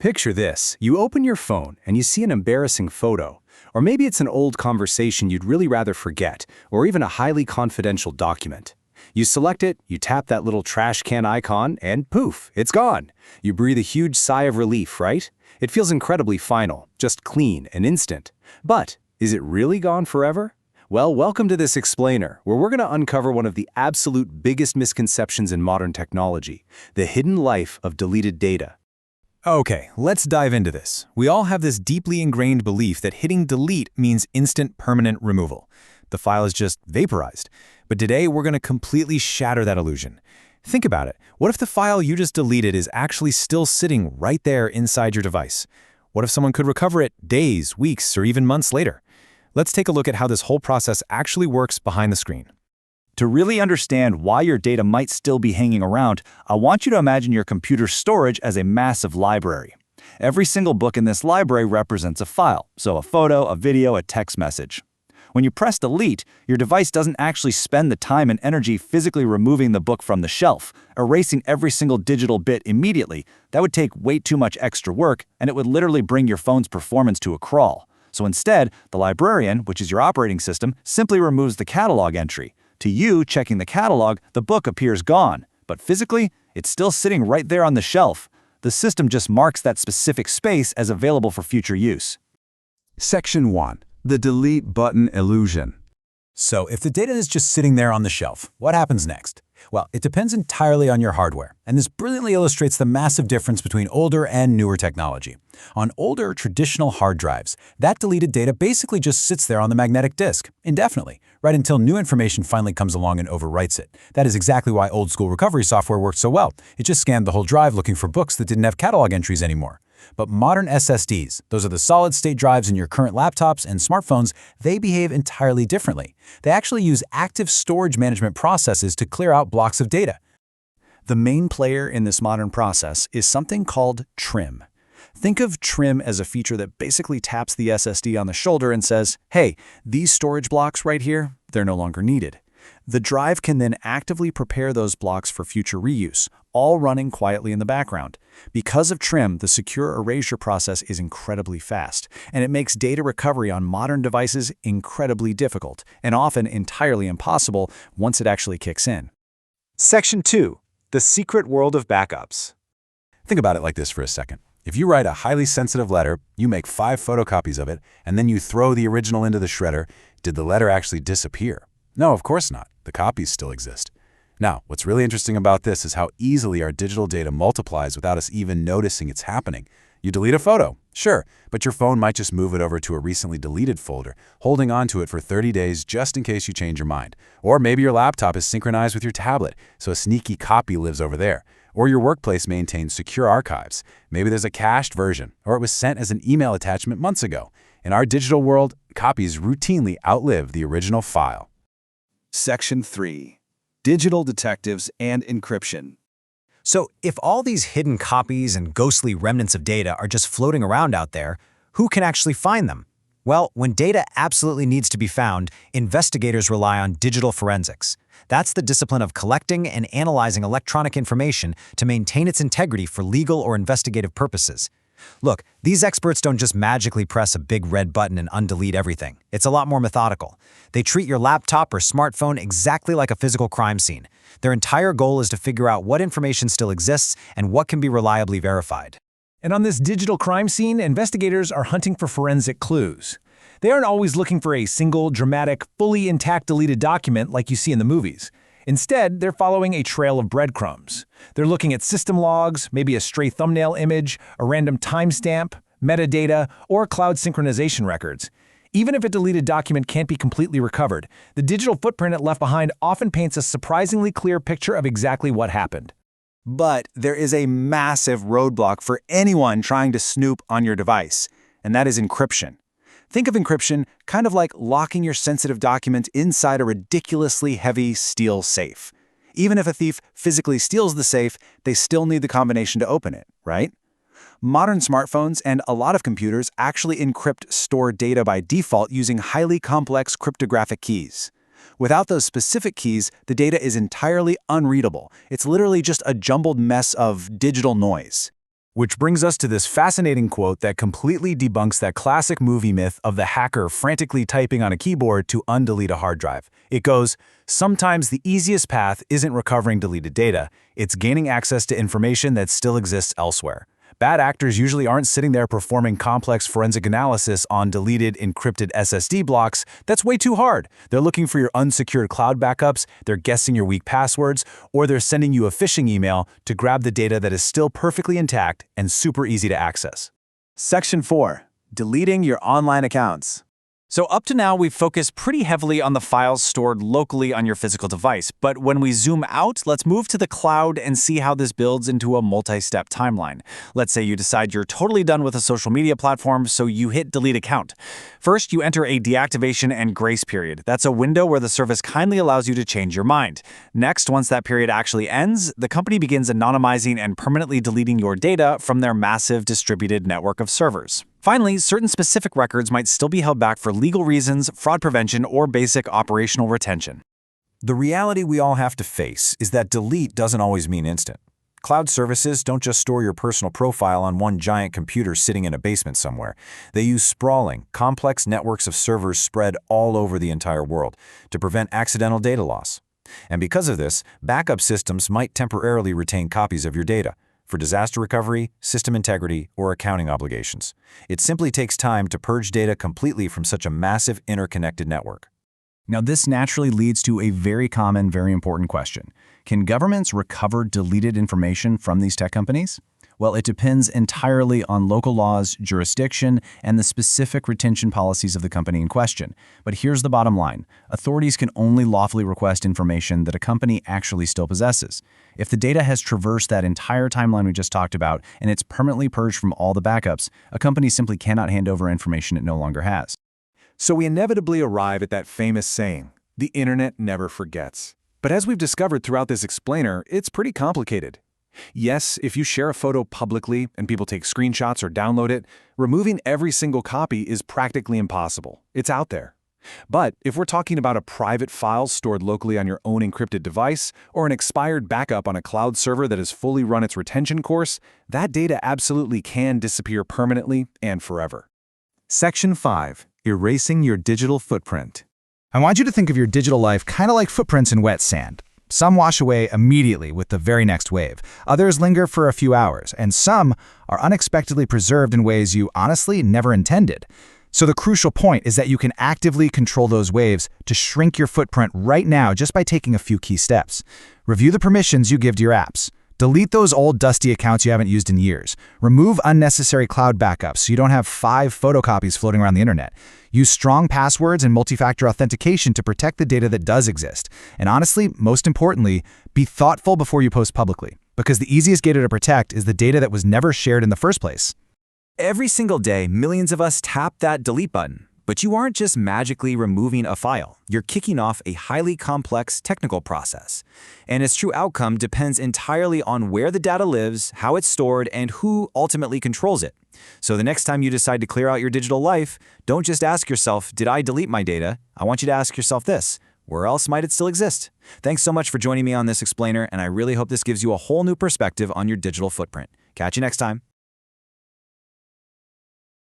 Picture this. You open your phone and you see an embarrassing photo. Or maybe it's an old conversation you'd really rather forget, or even a highly confidential document. You select it, you tap that little trash can icon, and poof, it's gone. You breathe a huge sigh of relief, right? It feels incredibly final, just clean and instant. But is it really gone forever? Well, welcome to this explainer, where we're going to uncover one of the absolute biggest misconceptions in modern technology, the hidden life of deleted data. Okay, let's dive into this. We all have this deeply ingrained belief that hitting delete means instant permanent removal. The file is just vaporized. But today we're going to completely shatter that illusion. Think about it. What if the file you just deleted is actually still sitting right there inside your device? What if someone could recover it days, weeks, or even months later? Let's take a look at how this whole process actually works behind the screen. To really understand why your data might still be hanging around, I want you to imagine your computer's storage as a massive library. Every single book in this library represents a file, so a photo, a video, a text message. When you press delete, your device doesn't actually spend the time and energy physically removing the book from the shelf, erasing every single digital bit immediately. That would take way too much extra work, and it would literally bring your phone's performance to a crawl. So instead, the librarian, which is your operating system, simply removes the catalog entry. To you, checking the catalog, the book appears gone, but physically, it's still sitting right there on the shelf. The system just marks that specific space as available for future use. Section 1. The delete button illusion. So if the data is just sitting there on the shelf, what happens next? Well, it depends entirely on your hardware, and this brilliantly illustrates the massive difference between older and newer technology. On older, traditional hard drives, that deleted data basically just sits there on the magnetic disk, indefinitely, right until new information finally comes along and overwrites it. That is exactly why old-school recovery software worked so well. It just scanned the whole drive looking for books that didn't have catalog entries anymore. But modern SSDs, those are the solid-state drives in your current laptops and smartphones, they behave entirely differently. They actually use active storage management processes to clear out blocks of data. The main player in this modern process is something called trim. Think of trim as a feature that basically taps the SSD on the shoulder and says, hey, these storage blocks right here, they're no longer needed. The drive can then actively prepare those blocks for future reuse, all running quietly in the background. Because of trim, the secure erasure process is incredibly fast, and it makes data recovery on modern devices incredibly difficult, and often entirely impossible once it actually kicks in. Section 2. The secret world of backups. Think about it like this for a second. If you write a highly sensitive letter, you make 5 photocopies of it, and then you throw the original into the shredder, did the letter actually disappear? No, of course not. The copies still exist. Now, what's really interesting about this is how easily our digital data multiplies without us even noticing it's happening. You delete a photo, sure, but your phone might just move it over to a recently deleted folder, holding on to it for 30 days just in case you change your mind. Or maybe your laptop is synchronized with your tablet, so a sneaky copy lives over there. Or your workplace maintains secure archives. Maybe there's a cached version, or it was sent as an email attachment months ago. In our digital world, copies routinely outlive the original file. Section 3. Digital detectives and encryption. So if all these hidden copies and ghostly remnants of data are just floating around out there, who can actually find them? Well, when data absolutely needs to be found, investigators rely on digital forensics. That's the discipline of collecting and analyzing electronic information to maintain its integrity for legal or investigative purposes. Look, these experts don't just magically press a big red button and undelete everything. It's a lot more methodical. They treat your laptop or smartphone exactly like a physical crime scene. Their entire goal is to figure out what information still exists and what can be reliably verified. And on this digital crime scene, investigators are hunting for forensic clues. They aren't always looking for a single, dramatic, fully intact deleted document like you see in the movies. Instead, they're following a trail of breadcrumbs. They're looking at system logs, maybe a stray thumbnail image, a random timestamp, metadata, or cloud synchronization records. Even if a deleted document can't be completely recovered, the digital footprint it left behind often paints a surprisingly clear picture of exactly what happened. But there is a massive roadblock for anyone trying to snoop on your device, and that is encryption. Think of encryption kind of like locking your sensitive document inside a ridiculously heavy steel safe. Even if a thief physically steals the safe, they still need the combination to open it, right? Modern smartphones and a lot of computers actually encrypt stored data by default using highly complex cryptographic keys. Without those specific keys, the data is entirely unreadable. It's literally just a jumbled mess of digital noise. Which brings us to this fascinating quote that completely debunks that classic movie myth of the hacker frantically typing on a keyboard to undelete a hard drive. It goes, "Sometimes the easiest path isn't recovering deleted data, it's gaining access to information that still exists elsewhere." Bad actors usually aren't sitting there performing complex forensic analysis on deleted, encrypted SSD blocks. That's way too hard. They're looking for your unsecured cloud backups, they're guessing your weak passwords, or they're sending you a phishing email to grab the data that is still perfectly intact and super easy to access. Section 4. Deleting your online accounts. So up to now, we've focused pretty heavily on the files stored locally on your physical device, but when we zoom out, let's move to the cloud and see how this builds into a multi-step timeline. Let's say you decide you're totally done with a social media platform, so you hit delete account. First, you enter a deactivation and grace period. That's a window where the service kindly allows you to change your mind. Next, once that period actually ends, the company begins anonymizing and permanently deleting your data from their massive distributed network of servers. Finally, certain specific records might still be held back for legal reasons, fraud prevention, or basic operational retention. The reality we all have to face is that delete doesn't always mean instant. Cloud services don't just store your personal profile on one giant computer sitting in a basement somewhere. They use sprawling, complex networks of servers spread all over the entire world to prevent accidental data loss. And because of this, backup systems might temporarily retain copies of your data for disaster recovery, system integrity, or accounting obligations. It simply takes time to purge data completely from such a massive interconnected network. Now, this naturally leads to a very common, very important question. Can governments recover deleted information from these tech companies? Well, it depends entirely on local laws, jurisdiction, and the specific retention policies of the company in question. But here's the bottom line. Authorities can only lawfully request information that a company actually still possesses. If the data has traversed that entire timeline we just talked about and it's permanently purged from all the backups, a company simply cannot hand over information it no longer has. So we inevitably arrive at that famous saying, the internet never forgets. But as we've discovered throughout this explainer, it's pretty complicated. Yes, if you share a photo publicly and people take screenshots or download it, removing every single copy is practically impossible. It's out there. But if we're talking about a private file stored locally on your own encrypted device or an expired backup on a cloud server that has fully run its retention course, that data absolutely can disappear permanently and forever. Section 5. Erasing your digital footprint. I want you to think of your digital life kind of like footprints in wet sand. Some wash away immediately with the very next wave. Others linger for a few hours, and some are unexpectedly preserved in ways you honestly never intended. So the crucial point is that you can actively control those waves to shrink your footprint right now just by taking a few key steps. Review the permissions you give to your apps. Delete those old dusty accounts you haven't used in years. Remove unnecessary cloud backups so you don't have 5 photocopies floating around the internet. Use strong passwords and multi-factor authentication to protect the data that does exist. And honestly, most importantly, be thoughtful before you post publicly, because the easiest data to protect is the data that was never shared in the first place. Every single day, millions of us tap that delete button. But you aren't just magically removing a file. You're kicking off a highly complex technical process. And its true outcome depends entirely on where the data lives, how it's stored, and who ultimately controls it. So the next time you decide to clear out your digital life, don't just ask yourself, did I delete my data? I want you to ask yourself this, where else might it still exist? Thanks so much for joining me on this explainer, and I really hope this gives you a whole new perspective on your digital footprint. Catch you next time.